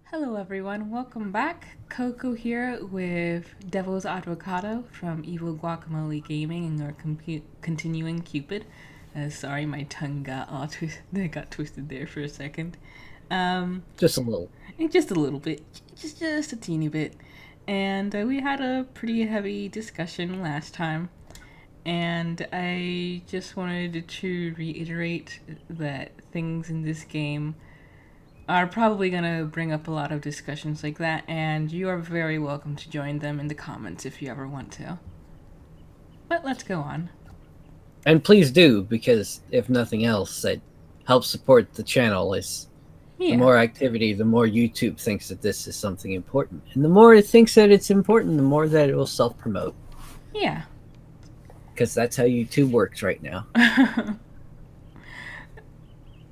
Hello, everyone. Welcome back. Coco here with Devil's Avocado from Evil Guacamole Gaming and our continuing Cupid. Sorry, my tongue got all got twisted there for a second. Um, Just a little. just a little bit, just a teeny bit. And we had a pretty heavy discussion last time. And I just wanted to reiterate that things in this game are probably going to bring up a lot of discussions like that, and you are very welcome to join them in the comments if you ever want to. But let's go on. And please do, because if nothing else, it helps support the channel. Is the Yeah, more activity, the more YouTube thinks that this is something important. And the more it thinks that it's important, the more that it will self promote. yeah. Because that's how YouTube works right now.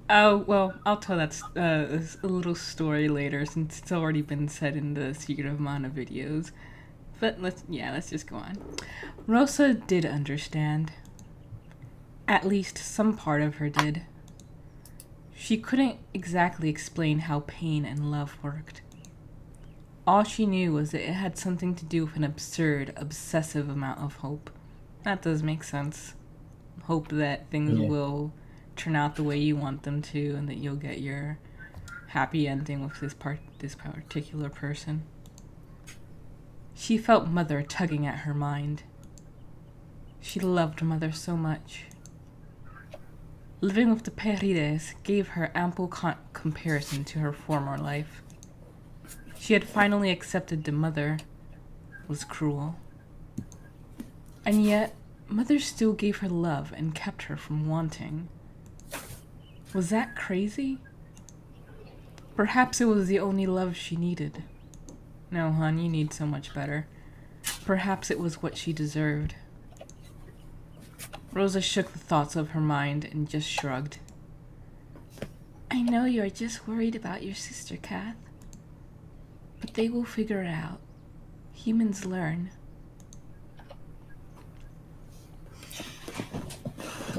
Oh, well, I'll tell that a little story later since it's already been said in the Secret of Mana videos. But let's just go on. Rosa did understand. At least some part of her did. She couldn't exactly explain how pain and love worked. All she knew was that it had something to do with an absurd, obsessive amount of hope. That does make sense. Hope that things Yeah. will turn out the way you want them to and that you'll get your happy ending with this particular person. She felt Mother tugging at her mind. She loved Mother so much. Living with the Perides gave her ample comparison to her former life. She had finally accepted the Mother was cruel. And yet, Mother still gave her love and kept her from wanting. Was that crazy? Perhaps it was the only love she needed. No, hon, you need so much better. Perhaps it was what she deserved. Rosa shook the thoughts of her mind and just shrugged. I know you're just worried about your sister, Kath. But they will figure it out. Humans learn.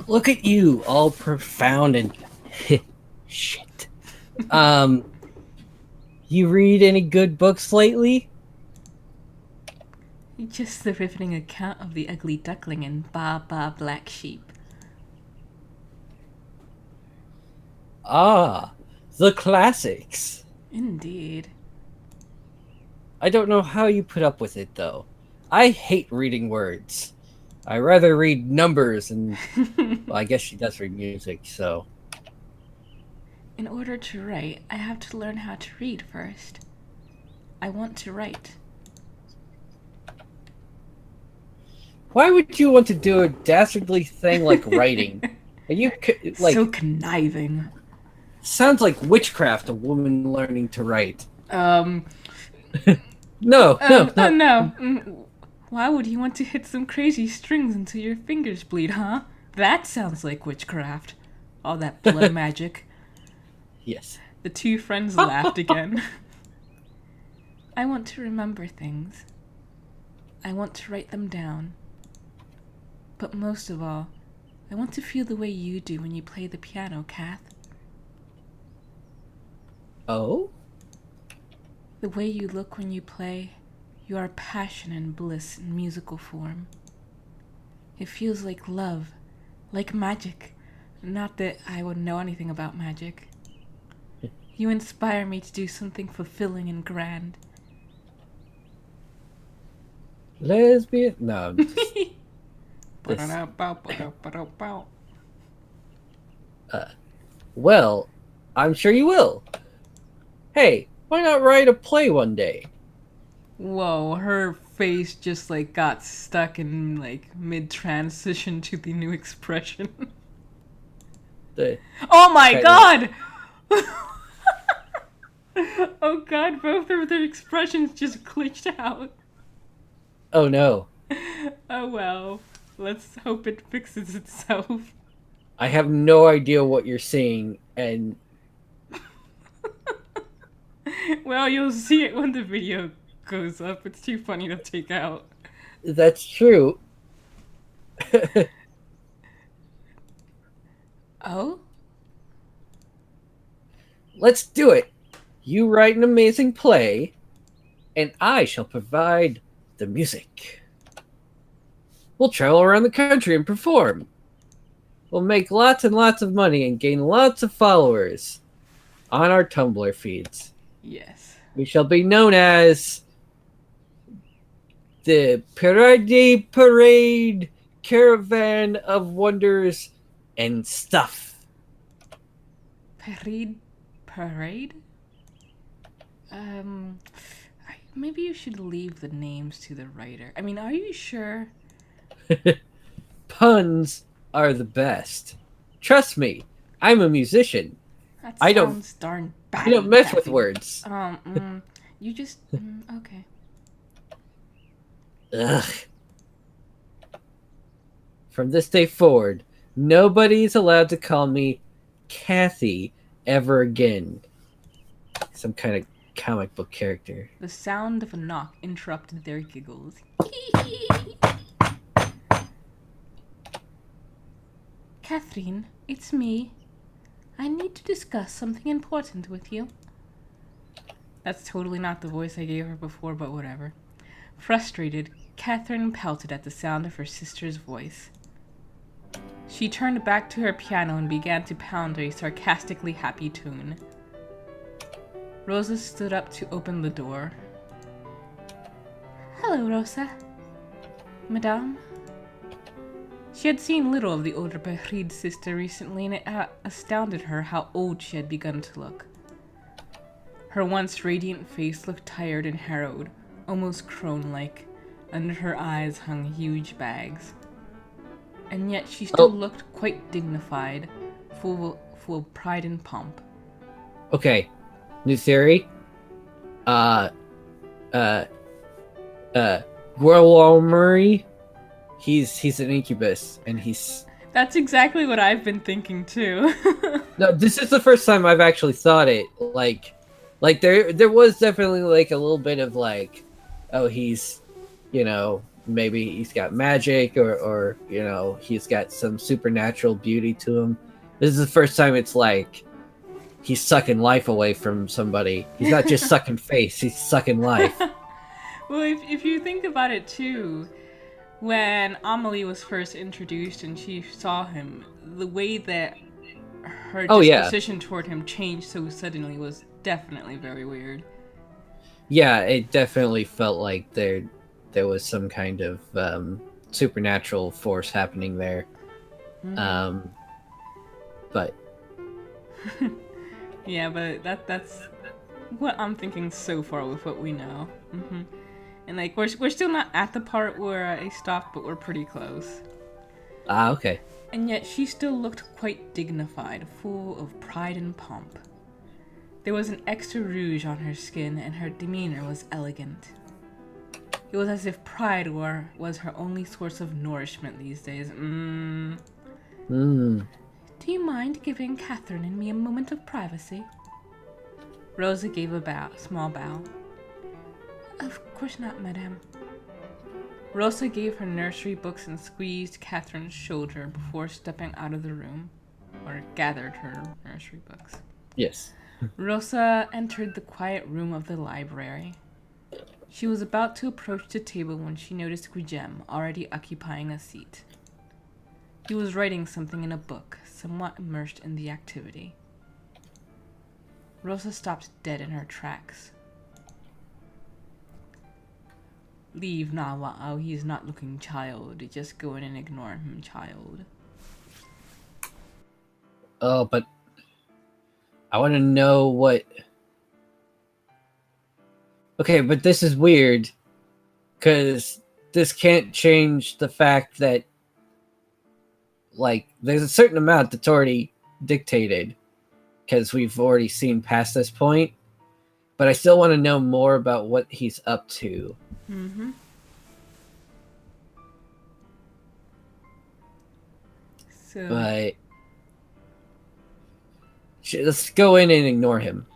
Look at you, all profound and shit. Um, you read any good books lately? Just the riveting account of the ugly duckling and Ba Ba Black Sheep. Ah, the classics. Indeed. I don't know how you put up with it, though. I hate reading words. I rather read numbers and, well, I guess she does read music, so. In order to write, I have to learn how to read first. I want to write. Why would you want to do a dastardly thing like writing? You So like conniving. sounds like witchcraft. A woman learning to write. Um, No, no, not. no. Why would you want to hit some crazy strings until your fingers bleed, huh? That sounds like witchcraft. All that blood magic. Yes. The two friends laughed again. I want to remember things. I want to write them down. But most of all, I want to feel the way you do when you play the piano, Kath. Oh, The way you look when you play, you are passion and bliss in musical form. It feels like love, like magic. Not that I would know anything about magic. You inspire me to do something fulfilling and grand. lesbian. No, I'm just this. Uh, well, I'm sure you will. Hey, why not write a play one day? Whoa, her face just like got stuck in like mid transition to the new expression. The Oh my kind of. god! Oh god, both of their expressions just glitched out. Oh no, Oh well, let's hope it fixes itself. I have no idea what you're seeing, and Well, you'll see it when the video goes up. It's too funny to take out. that's true. Oh? Let's do it. You write an amazing play, and I shall provide the music. We'll travel around the country and perform. We'll make lots and lots of money and gain lots of followers on our Tumblr feeds. Yes. We shall be known as the Parade Caravan of Wonders and Stuff. Parade? Maybe you should leave the names to the writer. I mean, are you sure? Puns are the best. Trust me, I'm a musician. That I don't sounds darn I don't batty, mess with Kathy. words. You just okay. Ugh. From this day forward, nobody's allowed to call me Kathy ever again. Some kind of comic book character. The sound of a knock interrupted their giggles. Catherine, it's me. I need to discuss something important with you. That's totally not the voice I gave her before, but whatever. Frustrated, Catherine pouted at the sound of her sister's voice. She turned back to her piano and began to pound a sarcastically happy tune. Rosa stood up to open the door. Hello, Rosa. Madame? She had seen little of the older Bahrid sister recently, and it astounded her how old she had begun to look. Her once radiant face looked tired and harrowed, almost crone-like. Under her eyes hung huge bags. And yet she still looked quite dignified, full of pride and pomp. Okay, new theory. Guillermo, he's an incubus, and he's... That's exactly what I've been thinking too. No, this is the first time I've actually thought it. Like there was definitely like a little bit of like, oh, he's, maybe he's got magic or he's got some supernatural beauty to him. This is the first time it's like he's sucking life away from somebody. He's not just sucking face, he's sucking life. Well, if you think about it too, when Amelie was first introduced and she saw him, the way that her disposition toward him changed so suddenly was definitely very weird. Yeah, it definitely felt like there was some kind of supernatural force happening there. Mm-hmm. But yeah, but that's what I'm thinking so far with what we know. Mm-hmm. And like we're still not at the part where I stopped, but we're pretty close. Ah, okay. And yet she still looked quite dignified, full of pride and pomp. There was an extra rouge on her skin, and her demeanor was elegant. It was as if pride was her only source of nourishment these days. Do you mind giving Catherine and me a moment of privacy? Rosa gave a small bow. Of course not, madame. Rosa gave her nursery books and squeezed Catherine's shoulder before stepping out of the room, or gathered her nursery books. Yes. Rosa entered the quiet room of the library. She was about to approach the table when she noticed Guilleme already occupying a seat. He was writing something in a book, somewhat immersed in the activity. Rosa stopped dead in her tracks. Leave now, he is not looking, child. Just go in and ignore him, child. Oh, but I want to know what... Okay, but this is weird, because this can't change the fact that, like, there's a certain amount that's already dictated, because we've already seen past this point, but I still want to know more about what he's up to. Mm-hmm. So... But... let's go in and ignore him.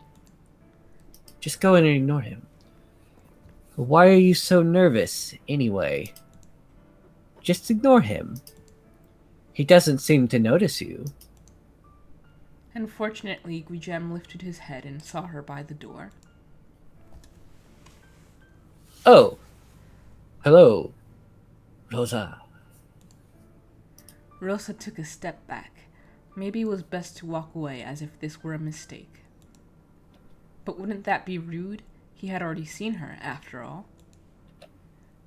Just go in and ignore him. Why are you so nervous, anyway? Just ignore him. He doesn't seem to notice you. Unfortunately, Guilleme lifted his head and saw her by the door. Oh, hello, Rosa. Rosa took a step back. Maybe it was best to walk away as if this were a mistake. But wouldn't that be rude? He had already seen her, after all.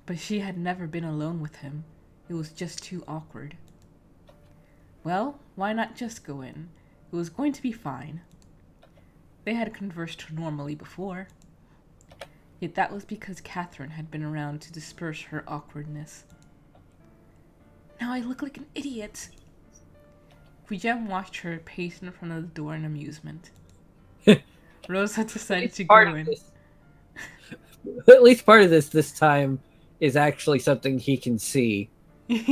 But she had never been alone with him. It was just too awkward. Well, why not just go in? It was going to be fine. They had conversed normally before. Yet that was because Catherine had been around to disperse her awkwardness. Now I look like an idiot. Guilleme watched her pace in front of the door in amusement. Rosa decided to go in. At least part of this time is actually something he can see.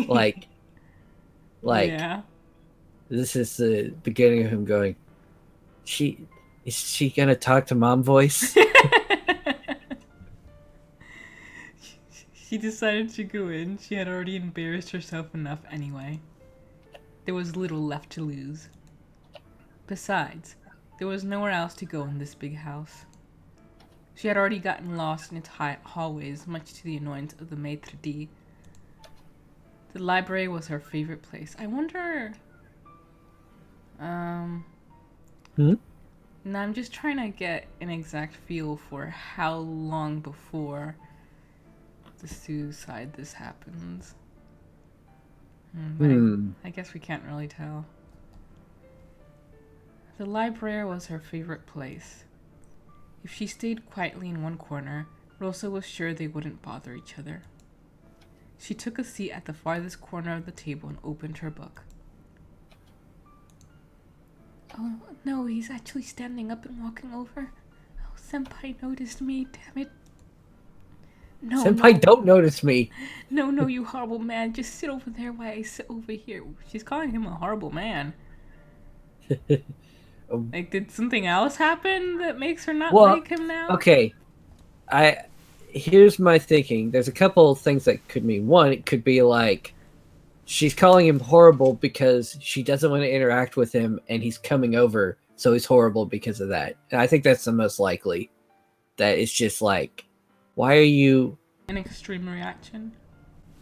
Like, Yeah. this is the beginning of him going, is she gonna talk to mom voice? She decided to go in. She had already embarrassed herself enough anyway. There was little left to lose. Besides, there was nowhere else to go in this big house. She had already gotten lost in its hallways, much to the annoyance of the maitre d'. The library was her favorite place. I wonder... No, I'm just trying to get an exact feel for how long before the suicide this happens. I guess we can't really tell. The library was her favorite place. If she stayed quietly in one corner, Rosa was sure they wouldn't bother each other. She took a seat at the farthest corner of the table and opened her book. Oh, no, he's actually standing up and walking over. Oh, Senpai noticed me, damn it. No, Senpai, no. don't notice me. No, you horrible man. Just sit over there while I sit over here. She's calling him a horrible man. Like, did something else happen that makes her not like him now? Okay. Here's my thinking. There's a couple of things that could mean. One, it could be like she's calling him horrible because she doesn't want to interact with him and he's coming over, so he's horrible because of that. And I think that's the most likely. That it's just like, why are you... An extreme reaction?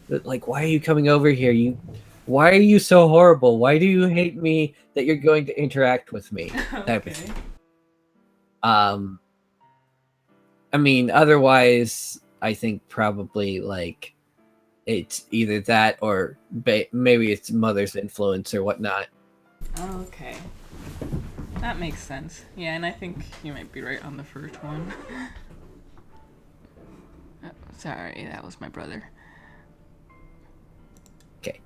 Like, why are you coming over here? Why are you so horrible? Why do you hate me that you're going to interact with me? Type of thing. I mean, otherwise, I think probably, like, it's either that or maybe it's mother's influence or whatnot. Okay. That makes sense. Yeah, and I think you might be right on the first one. Oh, sorry, that was my brother. Okay.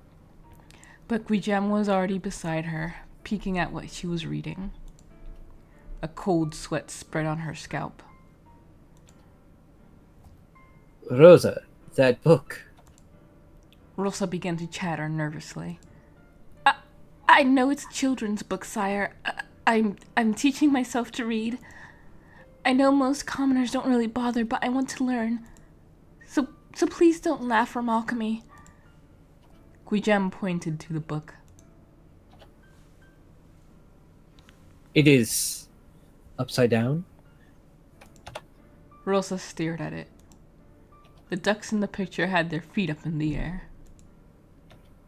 But Guilleme was already beside her, peeking at what she was reading. A cold sweat spread on her scalp. Rosa, that book. Rosa began to chatter nervously. I know it's a children's book, sire. I'm teaching myself to read. I know most commoners don't really bother, but I want to learn. So please don't laugh or mock me. Guilleme pointed to the book. It is upside down? Rosa stared at it. The ducks in the picture had their feet up in the air.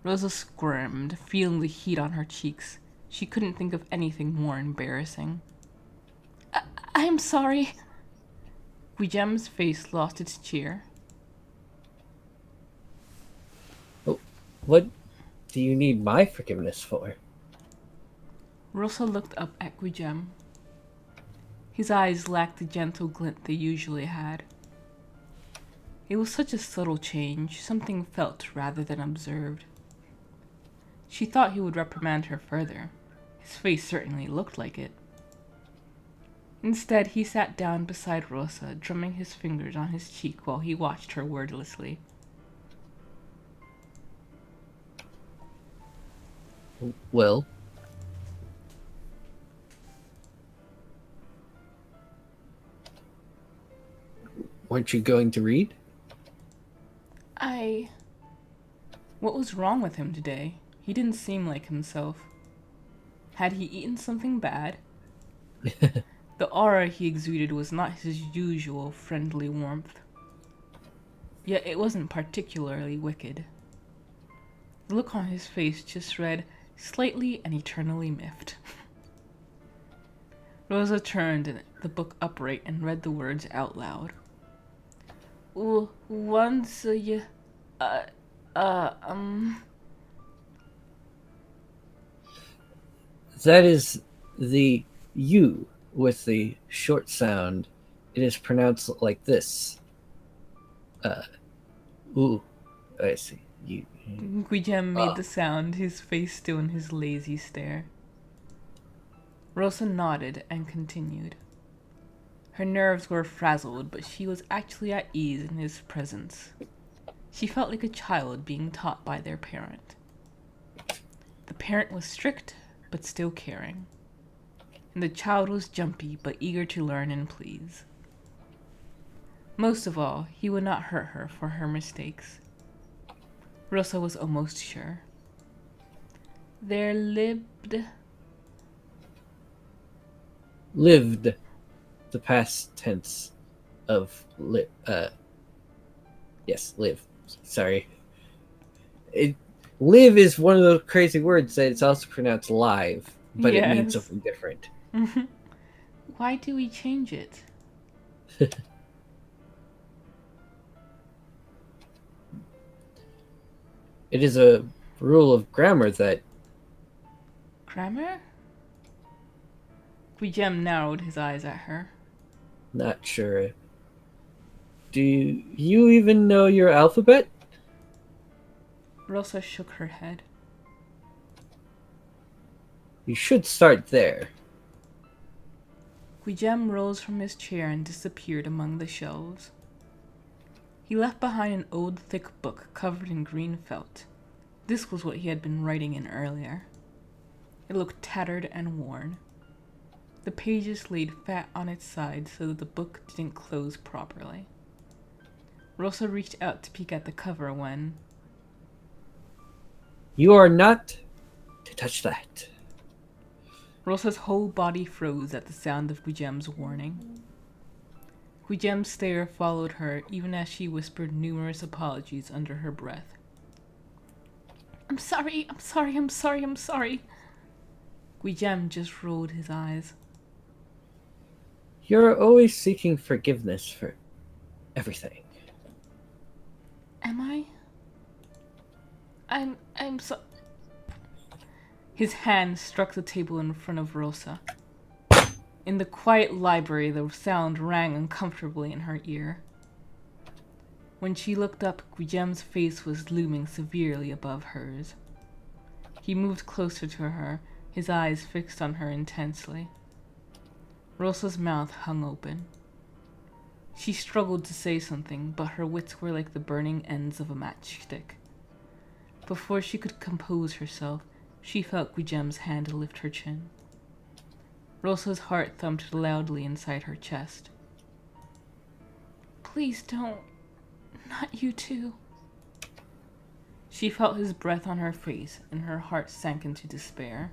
Rosa squirmed, feeling the heat on her cheeks. She couldn't think of anything more embarrassing. I'm sorry. Guilleme's face lost its cheer. Oh, what do you need my forgiveness for? Rosa looked up at Guilleme. His eyes lacked the gentle glint they usually had. It was such a subtle change, something felt rather than observed. She thought he would reprimand her further. His face certainly looked like it. Instead, he sat down beside Rosa, drumming his fingers on his cheek while he watched her wordlessly. Well? Weren't you going to read? What was wrong with him today? He didn't seem like himself. Had he eaten something bad? The aura he exuded was not his usual friendly warmth. Yet it wasn't particularly wicked. The look on his face just read, slightly and eternally miffed. Rosa turned the book upright and read the words out loud. Once you, That is the U with the short sound. It is pronounced like this. Ooh, I see. You. Guilleme made the sound, his face still in his lazy stare. Rosa nodded and continued. Her nerves were frazzled, but she was actually at ease in his presence. She felt like a child being taught by their parent. The parent was strict, but still caring. And the child was jumpy, but eager to learn and please. Most of all, he would not hurt her for her mistakes. Rosa was almost sure. There lived, the past tense of yes, live. Sorry. Live is one of those crazy words that it's also pronounced live, but it means Yes. something different. Why do we change it? It is a rule of grammar that Grammar? Guilleme narrowed his eyes at her. not sure. Do you even know your alphabet? Rosa shook her head. You should start there. Guilleme rose from his chair and disappeared among the shelves. He left behind an old, thick book covered in green felt. This was what he had been writing in earlier. It looked tattered and worn. The pages laid fat on its side so that the book didn't close properly. Rosa reached out to peek at the cover when... You are not to touch that. Rosa's whole body froze at the sound of Guilleme's warning. Guilleme's stare followed her even as she whispered numerous apologies under her breath. I'm sorry. Guilleme just rolled his eyes. You're always seeking forgiveness for everything. Am I? I'm so... His hand struck the table in front of Rosa. In the quiet library, the sound rang uncomfortably in her ear. When she looked up, Guilleme's face was looming severely above hers. He moved closer to her, his eyes fixed on her intensely. Rosa's mouth hung open. She struggled to say something, but her wits were like the burning ends of a matchstick. Before she could compose herself, she felt Guilleme's hand lift her chin. Rosa's heart thumped loudly inside her chest. Please don't. Not you too. She felt his breath on her face, and her heart sank into despair.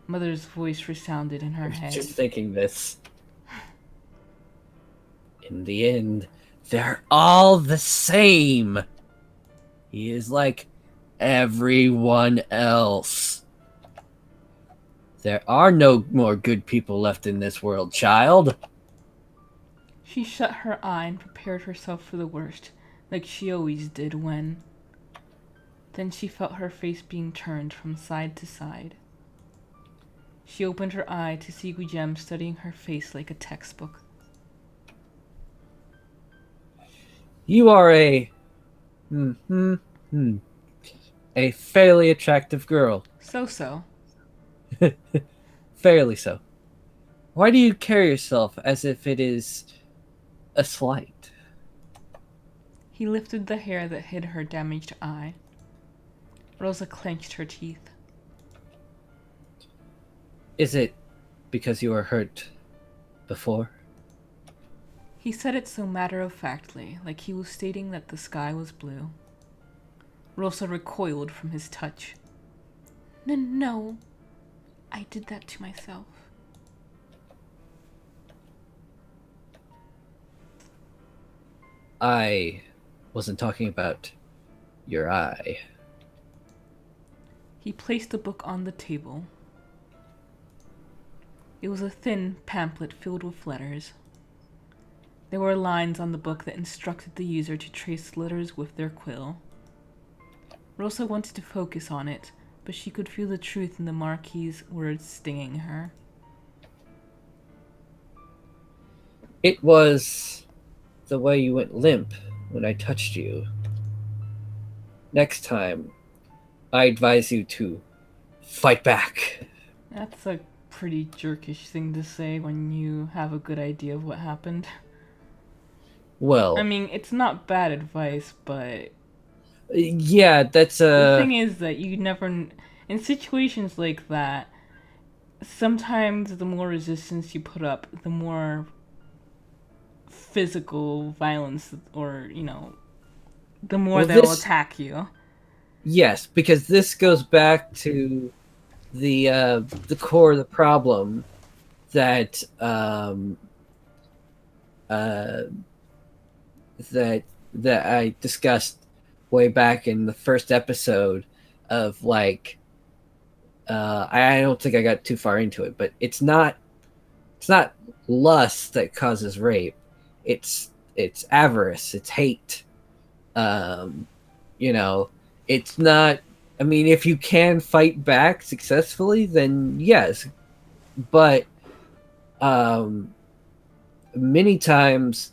Mother's voice resounded in her head. Just thinking this. In the end, they're all the same. He is like everyone else. There are no more good people left in this world, child. She shut her eye and prepared herself for the worst, like she always did when... Then she felt her face being turned from side to side. She opened her eye to see Guilleme studying her face like a textbook. You are a fairly attractive girl. So. Fairly so. Why do you carry yourself as if it is a slight? He lifted the hair that hid her damaged eye. Rosa clenched her teeth. Is it because you were hurt before? He said it so matter-of-factly, like he was stating that the sky was blue. Rosa recoiled from his touch. No. I did that to myself. I wasn't talking about your eye. He placed the book on the table. It was a thin pamphlet filled with letters. There were lines on the book that instructed the user to trace letters with their quill. Rosa wanted to focus on it, but she could feel the truth in the Marquis's words stinging her. It was the way you went limp when I touched you. Next time, I advise you to fight back. That's a pretty jerkish thing to say when you have a good idea of what happened. I Well, mean, it's not bad advice, but yeah, that's the a. thing is that you never. In situations like that, sometimes the more resistance you put up, the more physical violence, or, the more Well, they'll this. attack you. Yes, because this goes back to the core of the problem that uh, that I discussed way back in the first episode of like I don't think I got too far into it, but it's not lust that causes rape. It's avarice, it's hate. Um, you know, it's not. I mean, if you can fight back successfully, then yes. But um, many times,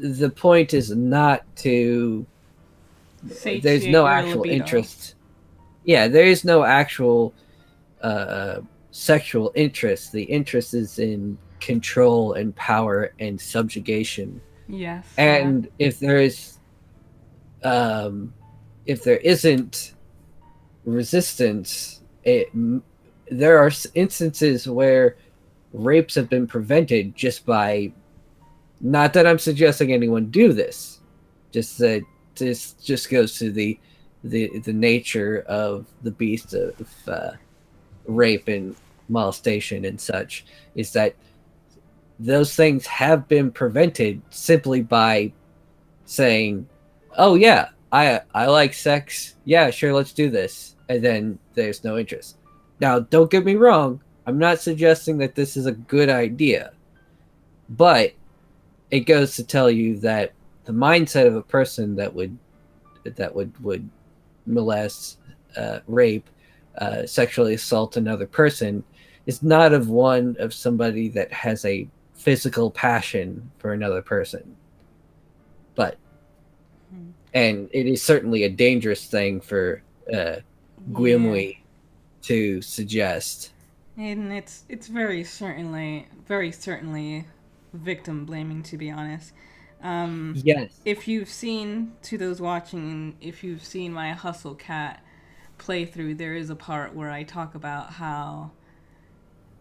the point is not to. There's Satiate no your actual libido. interest. Yeah, there is no actual uh, sexual interest. The interest is in control and power and subjugation. Yes, yeah. And um, if there isn't resistance, there are instances where rapes have been prevented just by. Not that I'm suggesting anyone do this, just that this just goes to the nature of the beast of rape and molestation and such. Is that those things have been prevented simply by saying, "Oh yeah, I like sex. Yeah, sure, let's do this." And then there's no interest. Now, don't get me wrong. I'm not suggesting that this is a good idea, but it goes to tell you that the mindset of a person that would molest, rape, sexually assault another person is not of one of somebody that has a physical passion for another person. But and it is certainly a dangerous thing for Yeah. Guillemot to suggest. And it's very certainly victim blaming, to be honest. Um, Yes. if you've seen, to those watching, if you've seen my Hustle Cat playthrough, there is a part where I talk about how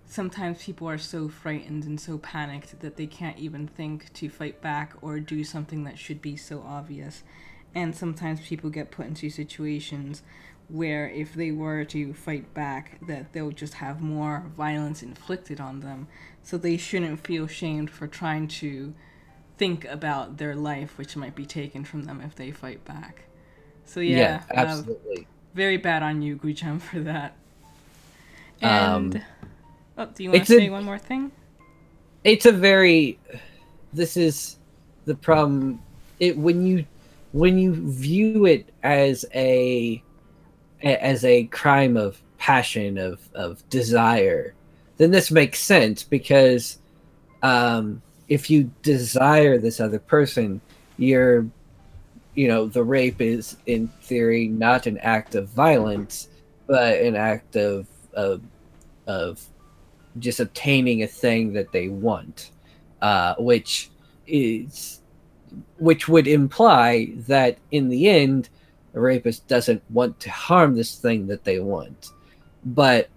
sometimes people are so frightened and so panicked that they can't even think to fight back or do something that should be so obvious. And sometimes people get put into situations where if they were to fight back, that they'll just have more violence inflicted on them. So they shouldn't feel shamed for trying to think about their life, which might be taken from them if they fight back. So Yeah, yeah, absolutely. very bad on you, Guichem, for that. Um, And oh, do you want it's to say a one more thing? it's a very this is the problem. It when you view it as a crime of passion of desire, then this makes sense because if you desire this other person, you're the rape is in theory not an act of violence, but an act of just obtaining a thing that they want, which is which would imply that in the end, the rapist doesn't want to harm this thing that they want. But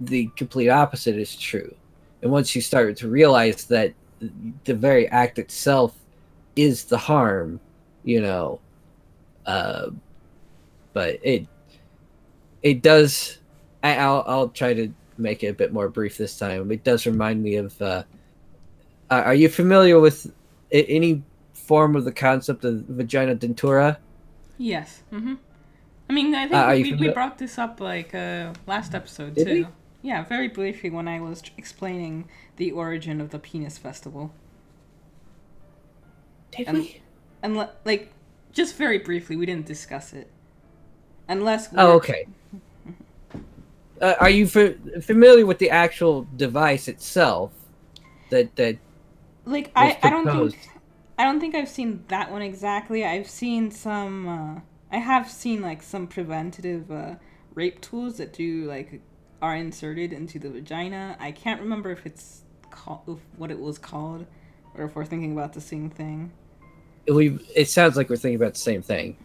the complete opposite is true. And once you start to realize that the very act itself is the harm, you know, uh, but it does I'll try to make it a bit more brief this time. It does remind me of. Are you familiar with any form of the concept of vagina dentura? Yes. I mean, I think Are you we familiar? brought this up like last episode Did too. we? Yeah, very briefly when I was explaining the origin of the penis festival, Did and we? like just very briefly, we didn't discuss it unless Oh, we're okay. Are you familiar with the actual device itself that like was I don't proposed? think I've seen that one exactly. I've seen some. I have seen like some preventative rape tools that do like are inserted into the vagina. I can't remember if it's called what it was called, or if we're thinking about the same thing. It sounds like we're thinking about the same thing,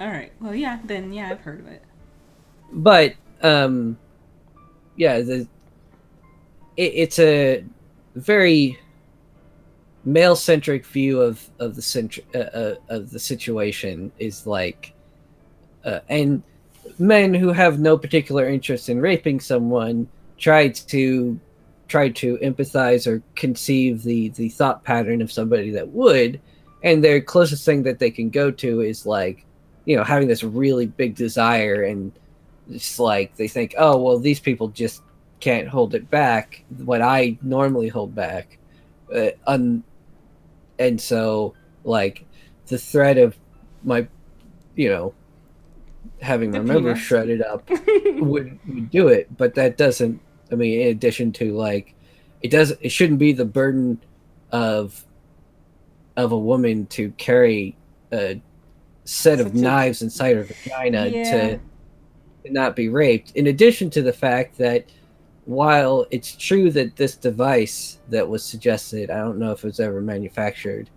All right. Well, yeah. Then yeah, I've heard of it. but yeah, it's a very male centric view of the situation. Is like and men who have no particular interest in raping someone try to empathize or conceive the thought pattern of somebody that would, and their closest thing that they can go to is like, having this really big desire, and it's like they think, oh well, these people just can't hold it back what I normally hold back, un- and so like the threat of my, you know having The my member penis. shredded up would do it. But that doesn't, I mean, in addition to like, it shouldn't be the burden of a woman to carry a set of Such a knives inside her vagina yeah. to not be raped. In addition to the fact that while it's true that this device that was suggested, I don't know if it was ever manufactured,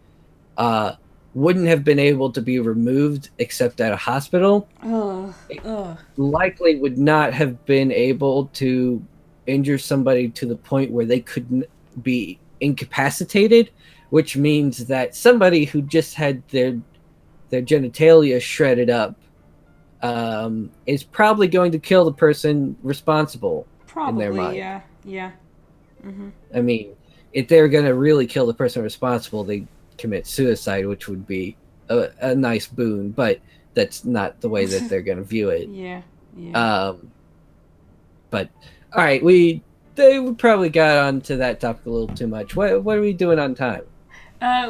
uh, wouldn't have been able to be removed except at a hospital, Ugh. Ugh. likely would not have been able to injure somebody to the point where they couldn't be incapacitated, which means that somebody who just had their genitalia shredded up, is probably going to kill the person responsible in their Probably mind. yeah. Yeah. Mhm. I mean, if they're going to really kill the person responsible, they commit suicide, which would be a nice boon, but that's not the way that they're going to view it. Yeah. Yeah. Um, but all right, we probably got onto that topic a little too much. What are we doing on time?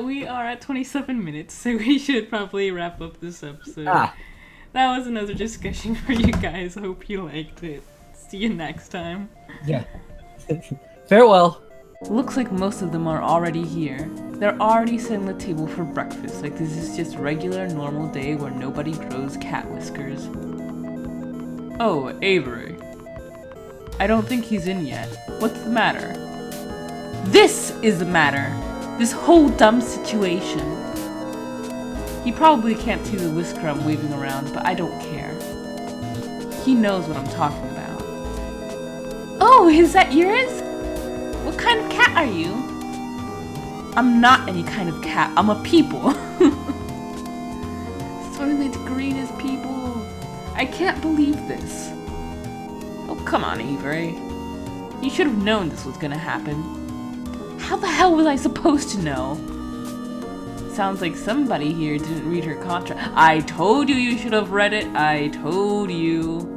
We are at 27 minutes, so we should probably wrap up this episode. Ah, That was another discussion for you guys. Hope you liked it. See you next time. yeah. Farewell. Looks like most of them are already here. They're already setting the table for breakfast, like this is just a regular, normal day where nobody grows cat whiskers. Oh, Avery. I don't think he's in yet. What's the matter? This is the matter! This whole dumb situation. He probably can't see the whisker I'm waving around, but I don't care. He knows what I'm talking about. Oh, is that yours? What kind of cat are you? I'm not any kind of cat. I'm a people. Swimming with green as people. I can't believe this. Oh, come on, Avery. You should have known this was gonna happen. How the hell was I supposed to know? Sounds like somebody here didn't read her contract. I told you you should have read it. I told you.